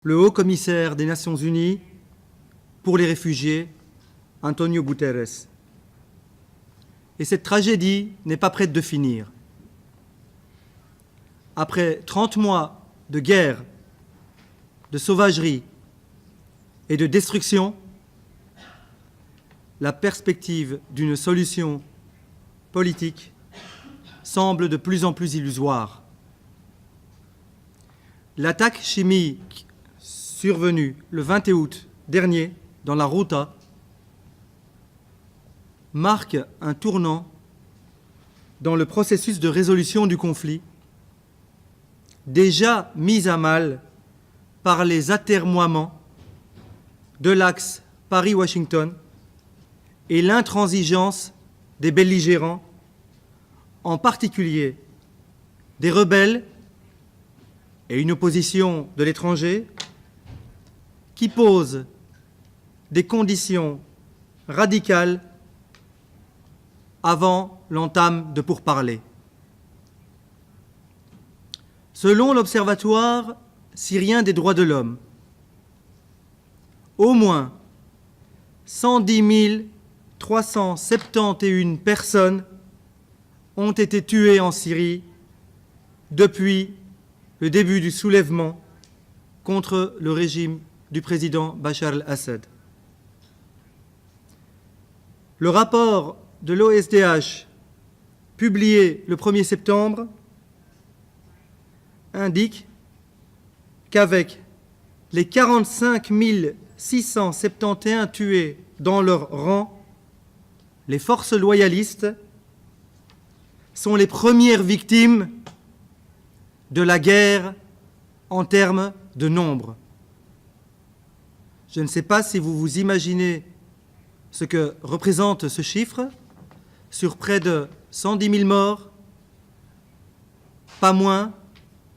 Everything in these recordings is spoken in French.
le haut-commissaire des Nations Unies pour les réfugiés, Antonio Guterres. Et cette tragédie n'est pas prête de finir. Après 30 mois de guerre, de sauvagerie et de destruction, la perspective d'une solution politique semble de plus en plus illusoire. L'attaque chimique survenue le 20 août dernier dans la Ghouta marque un tournant dans le processus de résolution du conflit, déjà mis à mal par les atermoiements de l'axe Paris-Washington et l'intransigeance des belligérants, en particulier des rebelles et une opposition de l'étranger qui posent des conditions radicales avant l'entame de pourparlers. Selon l'Observatoire syrien des droits de l'homme, au moins 110 371 personnes ont été tuées en Syrie depuis le début du soulèvement contre le régime du président Bachar el-Assad. Le rapport de l'OSDH, publié le 1er septembre, indique qu'avec les 45 671 tués dans leur rang, les forces loyalistes sont les premières victimes de la guerre en termes de nombre. Je ne sais pas si vous vous imaginez ce que représente ce chiffre. Sur près de 110 000 morts, pas moins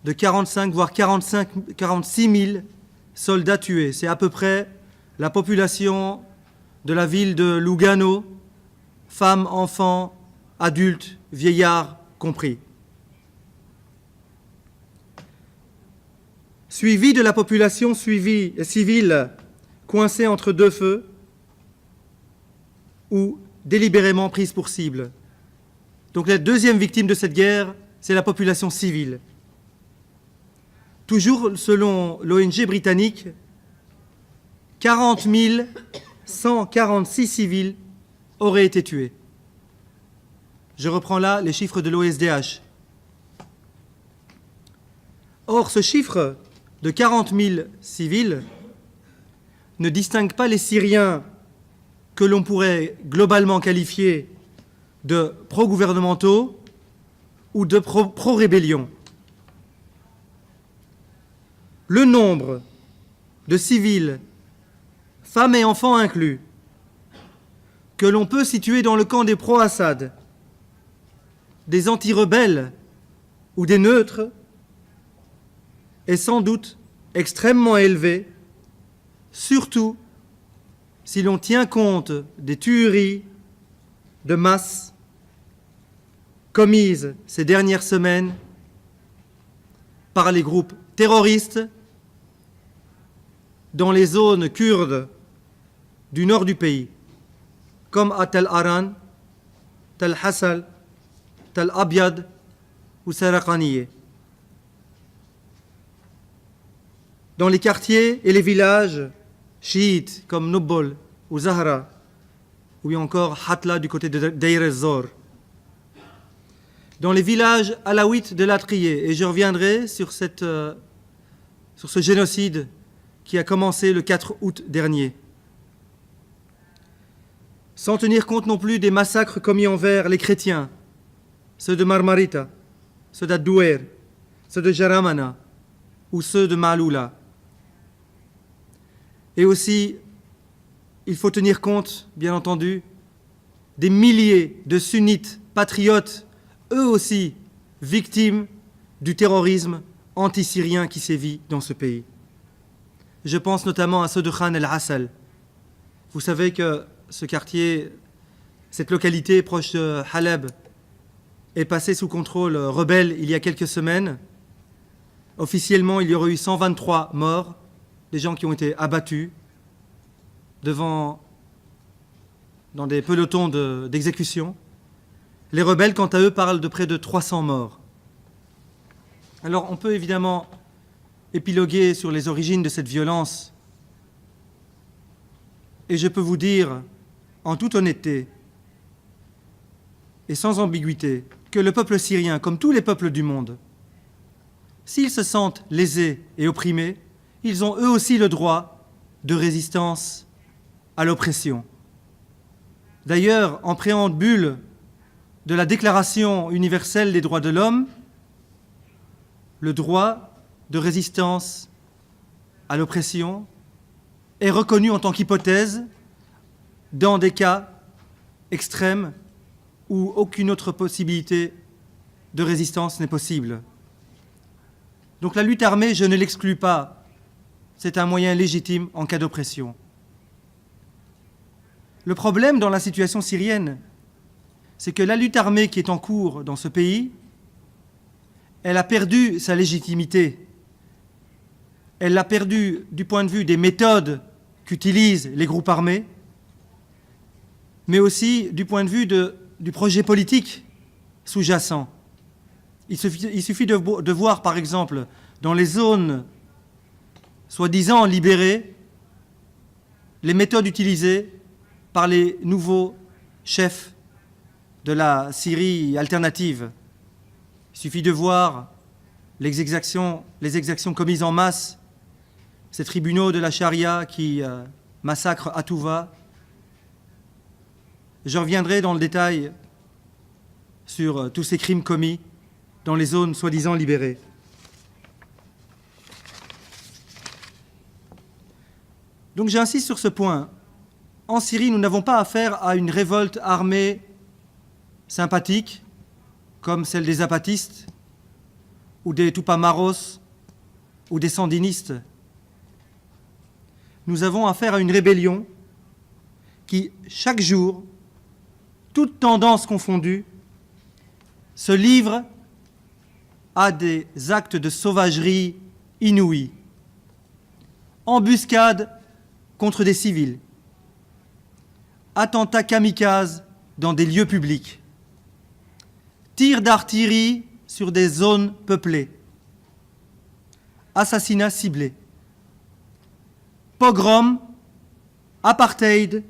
de 45, voire 46 000 soldats tués. C'est à peu près la population de la ville de Lugano, femmes, enfants, adultes, vieillards compris. Suivi de la population civile coincée entre deux feux ou délibérément prise pour cible. Donc la deuxième victime de cette guerre, c'est la population civile. Toujours selon l'ONG britannique, 40 146 civils auraient été tués. Je reprends là les chiffres de l'OSDH. Or, ce chiffre de 40 000 civils ne distingue pas les Syriens que l'on pourrait globalement qualifier de pro-gouvernementaux ou de pro-rébellion. Le nombre de civils, femmes et enfants inclus, que l'on peut situer dans le camp des pro-Assad, des anti-rebelles ou des neutres, est sans doute extrêmement élevé, surtout si l'on tient compte des tueries de masse commises ces dernières semaines par les groupes terroristes dans les zones kurdes du nord du pays, comme à Tel Aran, Tel Hassal, Tel Abyad ou Saraqaniye. Dans les quartiers et les villages chiites comme Nobol ou Zahra, ou encore Hatla du côté de Deir ez-Zor. Dans les villages alaouites de l'Atrier, et je reviendrai sur ce génocide qui a commencé le 4 août dernier. Sans tenir compte non plus des massacres commis envers les chrétiens, ceux de Marmarita, ceux d'Ad-Douer, ceux de Jaramana ou ceux de Maaloula. Et aussi, il faut tenir compte, bien entendu, des milliers de sunnites patriotes, eux aussi victimes du terrorisme anti-syrien qui sévit dans ce pays. Je pense notamment à ceux de Khan el-Assal. Vous savez que ce quartier, cette localité proche de Haleb, est passée sous contrôle rebelle il y a quelques semaines. Officiellement, il y aurait eu 123 morts. des gens qui ont été abattus dans des pelotons d'exécution. Les rebelles, quant à eux, parlent de près de 300 morts. Alors, on peut évidemment épiloguer sur les origines de cette violence. Et je peux vous dire, en toute honnêteté et sans ambiguïté, que le peuple syrien, comme tous les peuples du monde, s'ils se sentent lésés et opprimés, ils ont eux aussi le droit de résistance à l'oppression. D'ailleurs, en préambule de la Déclaration universelle des droits de l'homme, le droit de résistance à l'oppression est reconnu en tant qu'hypothèse dans des cas extrêmes où aucune autre possibilité de résistance n'est possible. Donc la lutte armée, je ne l'exclus pas, c'est un moyen légitime en cas d'oppression. Le problème dans la situation syrienne, c'est que la lutte armée qui est en cours dans ce pays, elle a perdu sa légitimité. Elle l'a perdue du point de vue des méthodes qu'utilisent les groupes armés, mais aussi du point de vue du projet politique sous-jacent. Il suffit de voir, par exemple, dans les zones soi-disant libérées, les méthodes utilisées par les nouveaux chefs de la Syrie alternative. Il suffit de voir les exactions commises en masse, ces tribunaux de la charia qui massacrent à tout va. Je reviendrai dans le détail sur tous ces crimes commis dans les zones soi-disant libérées. Donc j'insiste sur ce point. En Syrie, nous n'avons pas affaire à une révolte armée sympathique, comme celle des zapatistes, ou des Tupamaros, ou des sandinistes. Nous avons affaire à une rébellion qui, chaque jour, toutes tendances confondues, se livre à des actes de sauvagerie inouïs. Embuscades contre des civils, attentats kamikazes dans des lieux publics, tirs d'artillerie sur des zones peuplées, assassinats ciblés, pogroms, apartheid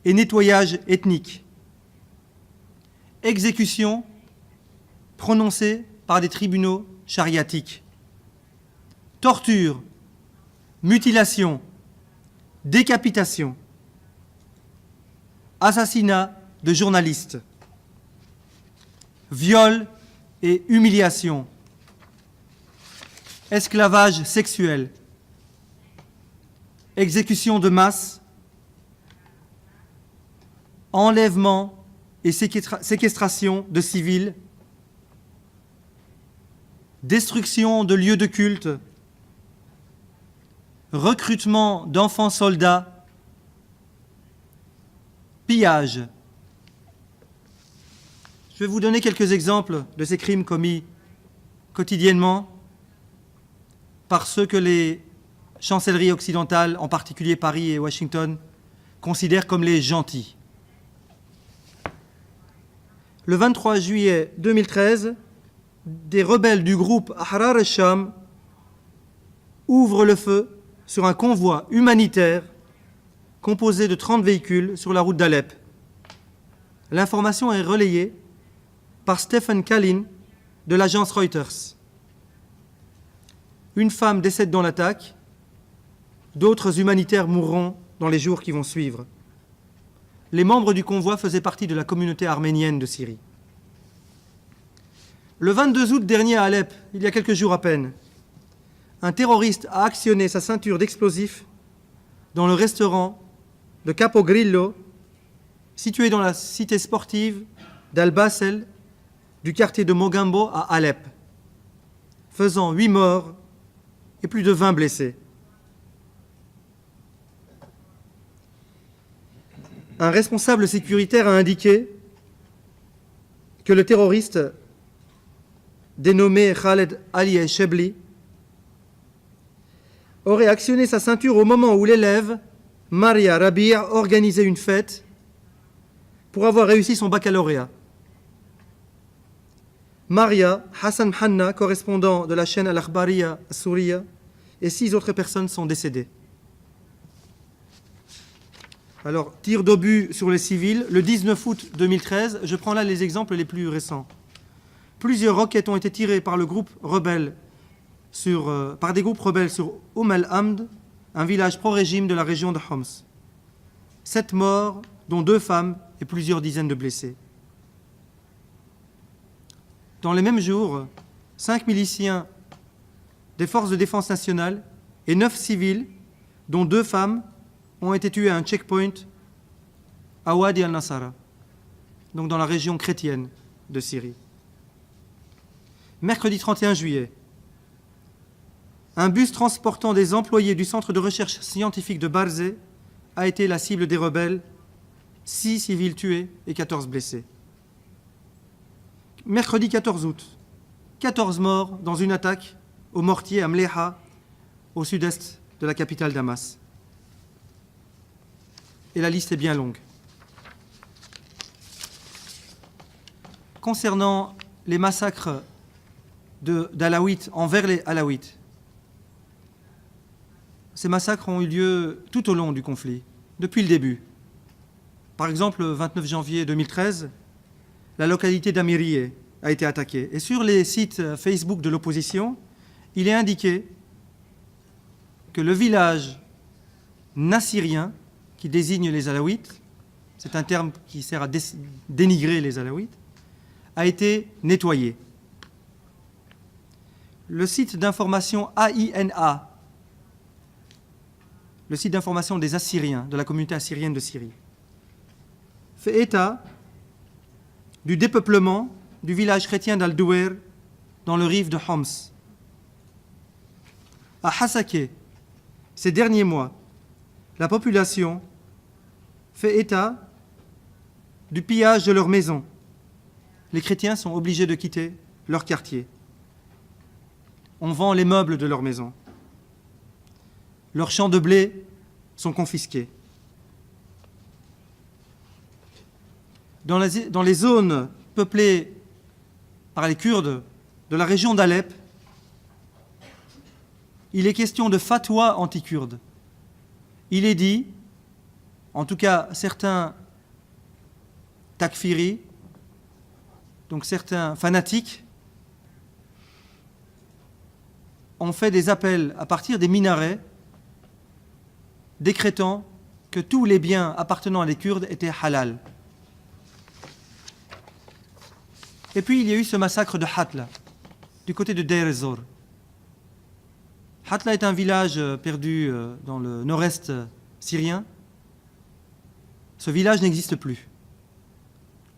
et nettoyage ethnique, exécutions prononcées par des tribunaux chariatiques, torture, mutilation, décapitation, assassinat de journalistes, viol et humiliation, esclavage sexuel, exécution de masse, enlèvement et séquestration de civils, destruction de lieux de culte, recrutement d'enfants soldats, pillage. Je vais vous donner quelques exemples de ces crimes commis quotidiennement par ceux que les chancelleries occidentales, en particulier Paris et Washington, considèrent comme les gentils. Le 23 juillet 2013, des rebelles du groupe Ahrar al-Sham ouvrent le feu sur un convoi humanitaire composé de 30 véhicules sur la route d'Alep. L'information est relayée par Stephen Kalin de l'agence Reuters. Une femme décède dans l'attaque, d'autres humanitaires mourront dans les jours qui vont suivre. Les membres du convoi faisaient partie de la communauté arménienne de Syrie. Le 22 août dernier à Alep, il y a quelques jours à peine, un terroriste a actionné sa ceinture d'explosifs dans le restaurant de Capogrillo, situé dans la cité sportive d'Al-Basel, du quartier de Mogambo à Alep, faisant 8 morts et plus de 20 blessés. Un responsable sécuritaire a indiqué que le terroriste dénommé Khaled Ali El-Shebli aurait actionné sa ceinture au moment où l'élève, Maria Rabi', organisait une fête pour avoir réussi son baccalauréat. Maria, Hassan Hanna, correspondant de la chaîne Al-Akhbariya Souria, et 6 autres personnes sont décédées. Alors, tir d'obus sur les civils, le 19 août 2013, je prends là les exemples les plus récents. Plusieurs roquettes ont été tirées par des groupes rebelles sur al-Hamd, un village pro-régime de la région de Homs. 7 morts, dont 2 femmes et plusieurs dizaines de blessés. Dans les mêmes jours, 5 miliciens des forces de défense nationale et 9 civils, dont 2 femmes, ont été tués à un checkpoint à Wadi al-Nasara, donc dans la région chrétienne de Syrie. Mercredi 31 juillet, un bus transportant des employés du centre de recherche scientifique de Barzeh a été la cible des rebelles, 6 civils tués et 14 blessés. Mercredi 14 août, 14 morts dans une attaque au mortier à Mleha, au sud-est de la capitale Damas. Et la liste est bien longue. Concernant les massacres d'Alaouites envers les Alaouites, ces massacres ont eu lieu tout au long du conflit, depuis le début. Par exemple, le 29 janvier 2013, la localité d'Amiriye a été attaquée. Et sur les sites Facebook de l'opposition, il est indiqué que le village nassirien, qui désigne les Alaouites, c'est un terme qui sert à dénigrer les Alaouites, a été nettoyé. Le site d'information AINA, le site d'information des Assyriens, de la communauté assyrienne de Syrie, fait état du dépeuplement du village chrétien d'Al-Douer dans le rift de Homs. À Hasake, ces derniers mois, la population fait état du pillage de leurs maisons. Les chrétiens sont obligés de quitter leur quartier. On vend les meubles de leur maison. Leurs champs de blé sont confisqués. Dans les zones peuplées par les Kurdes de la région d'Alep, il est question de fatwa anti-kurdes. Il est dit, en tout cas certains takfiri, donc certains fanatiques, ont fait des appels à partir des minarets décrétant que tous les biens appartenant à les Kurdes étaient halal. Et puis il y a eu ce massacre de Hatla, du côté de Deir ez-Zor. Hatla est un village perdu dans le nord-est syrien. Ce village n'existe plus.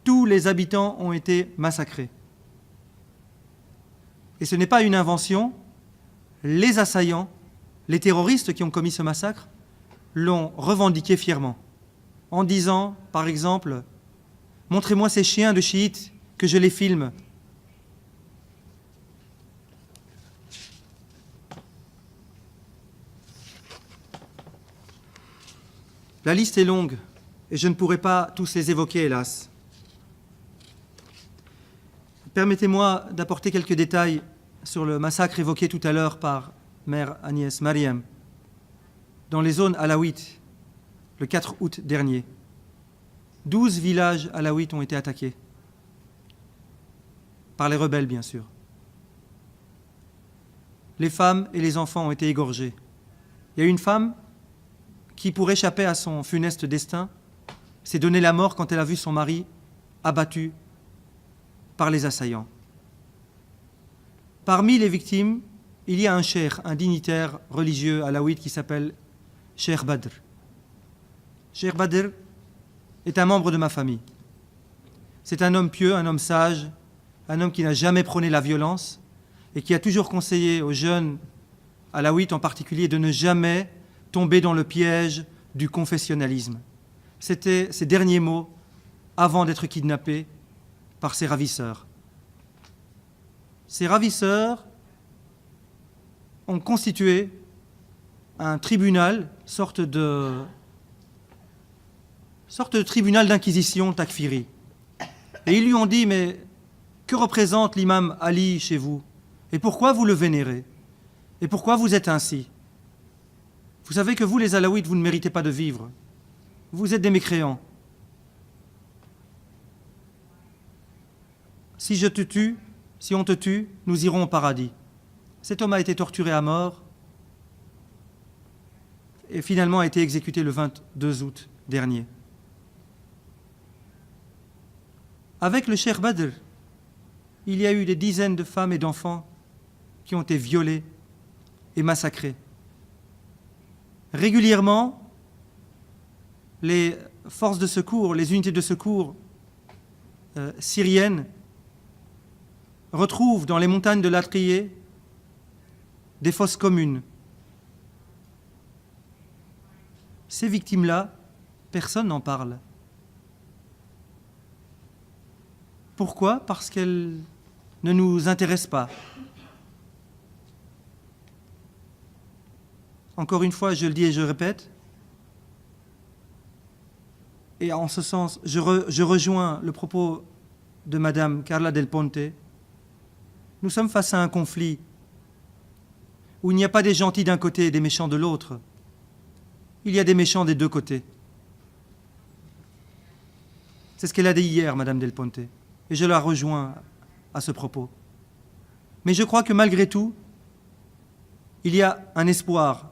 Tous les habitants ont été massacrés. Et ce n'est pas une invention. Les assaillants, les terroristes qui ont commis ce massacre, l'ont revendiqué fièrement, en disant, par exemple, « Montrez-moi ces chiens de chiites, que je les filme. » La liste est longue, et je ne pourrai pas tous les évoquer, hélas. Permettez-moi d'apporter quelques détails sur le massacre évoqué tout à l'heure par Mère Agnès Mariam, dans les zones alaouites, le 4 août dernier. 12 villages alaouites ont été attaqués, par les rebelles bien sûr. Les femmes et les enfants ont été égorgés. Il y a une femme qui, pour échapper à son funeste destin, s'est donné la mort quand elle a vu son mari abattu par les assaillants. Parmi les victimes, il y a un cheikh, un dignitaire religieux alaouite qui s'appelle Cheikh Badr. Cheikh Badr est un membre de ma famille. C'est un homme pieux, un homme sage, un homme qui n'a jamais prôné la violence et qui a toujours conseillé aux jeunes alaouites en particulier de ne jamais tomber dans le piège du confessionnalisme. C'était ses derniers mots avant d'être kidnappé par ses ravisseurs. Ces ravisseurs ont constitué un tribunal, sorte de tribunal d'inquisition takfiri. Et ils lui ont dit, mais que représente l'imam Ali chez vous? Et pourquoi vous le vénérez? Et pourquoi vous êtes ainsi? Vous savez que vous, les Alaouites, vous ne méritez pas de vivre. Vous êtes des mécréants. Si je te tue, si on te tue, nous irons au paradis. Cet homme a été torturé à mort et finalement a été exécuté le 22 août dernier. Avec le Cheikh Badr, il y a eu des dizaines de femmes et d'enfants qui ont été violés et massacrés. Régulièrement, les forces de secours, les unités de secours syriennes retrouvent dans les montagnes de l'Atrier des fosses communes. Ces victimes-là, personne n'en parle. Pourquoi? Parce qu'elles ne nous intéressent pas. Encore une fois, je le dis et je le répète, et en ce sens, je rejoins le propos de Madame Carla Del Ponte. Nous sommes face à un conflit où il n'y a pas des gentils d'un côté et des méchants de l'autre. Il y a des méchants des deux côtés. C'est ce qu'elle a dit hier, Madame Del Ponte, et je la rejoins à ce propos. Mais je crois que malgré tout, il y a un espoir,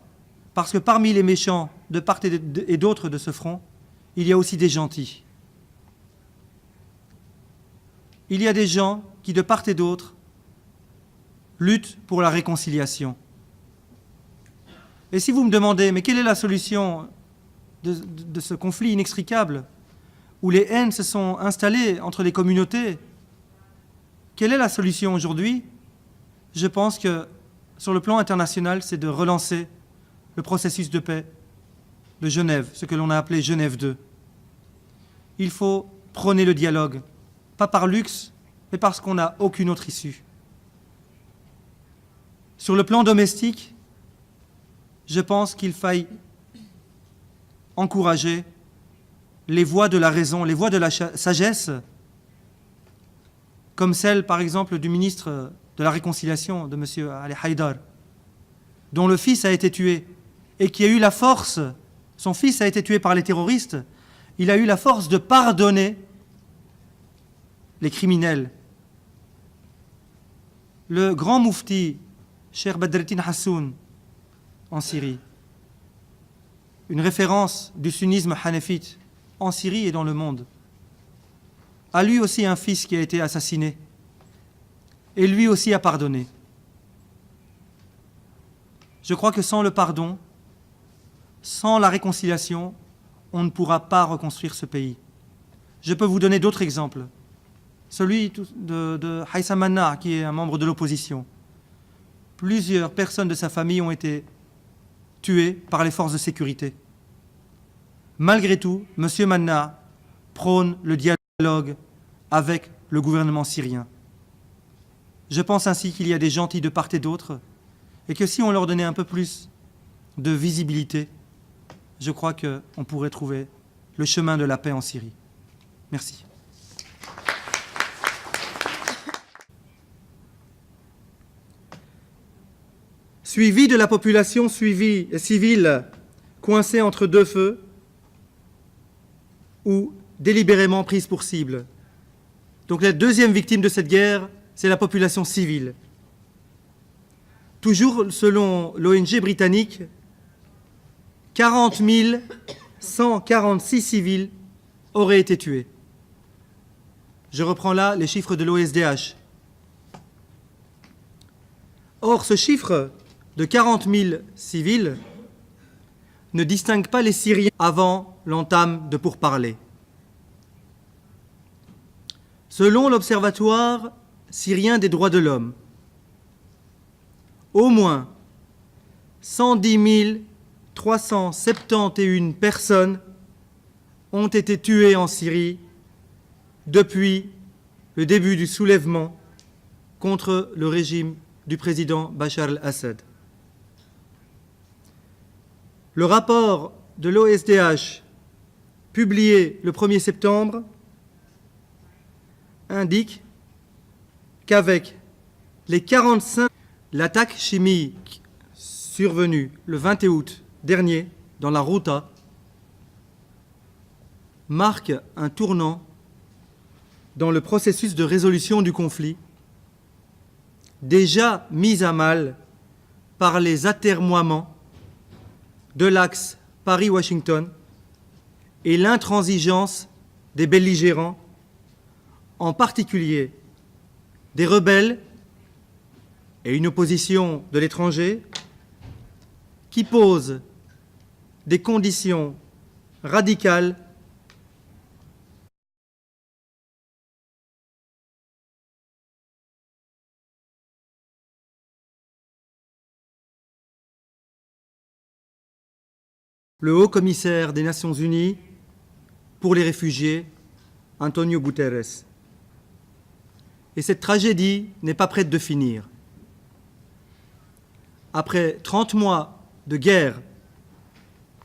parce que parmi les méchants de part et d'autre de ce front, il y a aussi des gentils. Il y a des gens qui, de part et d'autre, luttent pour la réconciliation. Et si vous me demandez, mais quelle est la solution de ce conflit inextricable, où les haines se sont installées entre les communautés, quelle est la solution aujourd'hui? Je pense que, sur le plan international, c'est de relancer le processus de paix de Genève, ce que l'on a appelé Genève 2. Il faut prôner le dialogue, pas par luxe, mais parce qu'on n'a aucune autre issue. Sur le plan domestique, je pense qu'il faille encourager les voies de la raison, les voies de la sagesse, comme celle, par exemple, du ministre de la Réconciliation, de M. Ali Haïdar, dont le fils a été tué, et qui a eu la force, son fils a été tué par les terroristes, il a eu la force de pardonner les criminels. Le grand moufti, Cheikh Badreddin Hassoun, en Syrie, une référence du sunnisme hanafite en Syrie et dans le monde, a lui aussi un fils qui a été assassiné, et lui aussi a pardonné. Je crois que sans le pardon, sans la réconciliation, on ne pourra pas reconstruire ce pays. Je peux vous donner d'autres exemples. Celui de Haïssam Mannar, qui est un membre de l'opposition. Plusieurs personnes de sa famille ont été tuées par les forces de sécurité. Malgré tout, M. Mannar prône le dialogue avec le gouvernement syrien. Je pense ainsi qu'il y a des gentils de part et d'autre, et que si on leur donnait un peu plus de visibilité, je crois qu'on pourrait trouver le chemin de la paix en Syrie. Merci. Suivi de la population civile coincée entre deux feux ou délibérément prise pour cible. Donc la deuxième victime de cette guerre, c'est la population civile. Toujours selon l'ONG britannique, 40 146 civils auraient été tués. Je reprends là les chiffres de l'OSDH. Or, ce chiffre de 40 000 civils ne distingue pas les Syriens avant l'entame de pourparlers. Selon l'Observatoire syrien des droits de l'homme, au moins 110 371 personnes ont été tuées en Syrie depuis le début du soulèvement contre le régime du président Bachar al-Assad. Le rapport de l'OSDH, publié le 1er septembre, indique qu'avec les 45, l'attaque chimique survenue le 20 août dernier dans la Ghouta marque un tournant dans le processus de résolution du conflit, déjà mis à mal par les atermoiements de l'axe Paris-Washington et l'intransigeance des belligérants, en particulier des rebelles et une opposition de l'étranger qui posent des conditions radicales le haut-commissaire des Nations Unies pour les réfugiés, Antonio Guterres. Et cette tragédie n'est pas prête de finir. Après 30 mois de guerre,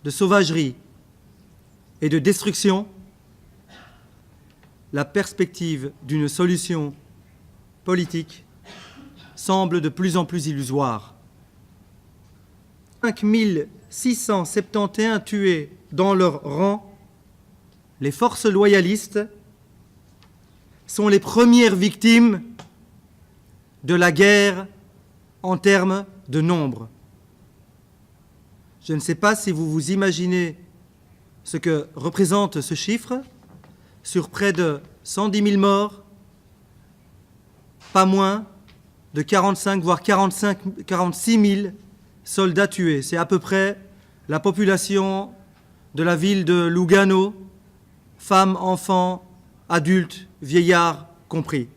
de sauvagerie et de destruction, la perspective d'une solution politique semble de plus en plus illusoire. 5671 tués dans leur rang, les forces loyalistes sont les premières victimes de la guerre en termes de nombre. Je ne sais pas si vous vous imaginez ce que représente ce chiffre sur près de 110 000 morts, pas moins de 45 voire 46 000 soldats tués. C'est à peu près la population de la ville de Lugano, femmes, enfants, adultes, vieillards compris.